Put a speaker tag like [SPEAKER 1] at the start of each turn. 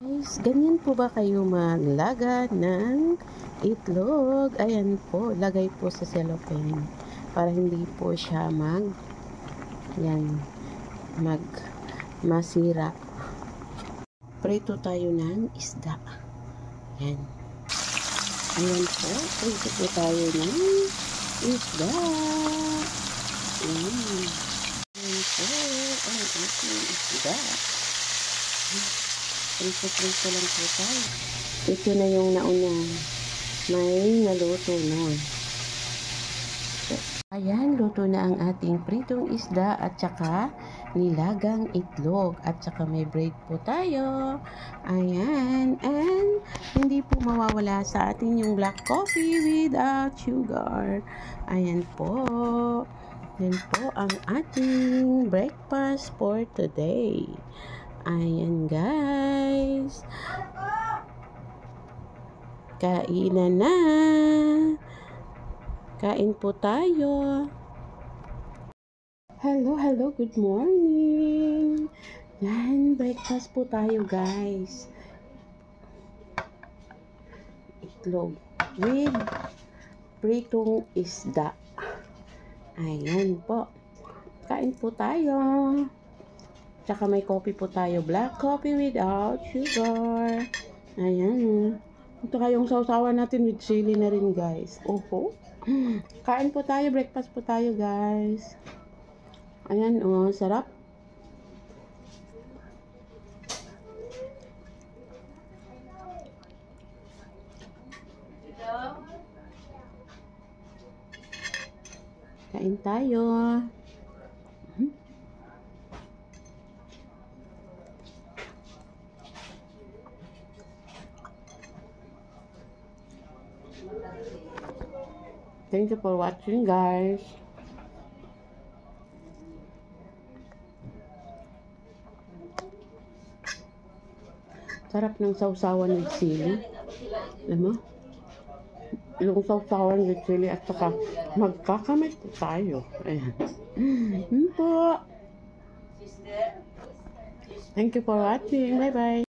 [SPEAKER 1] Guys, ganyan po ba kayo maglaga ng itlog? Ayan po, lagay po sa cellophane para hindi po siya masira. Prito tayo ng isda. Ayan. Ayan po, prito po tayo ng isda. Ayan. Ayan po, ang ating isda. Prito lang po tayo. Ito na yung nauna. May naluto na. Ayan, luto na ang ating pritong isda at saka nilagang itlog. At saka may bread po tayo. Ayan. And hindi po mawawala sa atin yung black coffee without sugar. Ayan po. Yan po ang ating breakfast for today. Ayan guys. Kainan na. Kain po tayo. Hello, good morning. Yan, breakfast po tayo guys. Itlog with pritong isda. Ayan po. Kain po tayo. Tsaka may coffee po tayo. Black coffee without sugar. Ayan. Ito kayong sausawan natin with chili na rin guys. Oho. Kain po tayo. Breakfast po tayo guys. Ayan oh. Sarap. Kain tayo. Thank you for watching guys. Sarap ng sausawan with chili. Alam mo? Yung sausawan with chili at saka magkakamit tayo. Ayan. Po. Thank you for watching. Bye bye.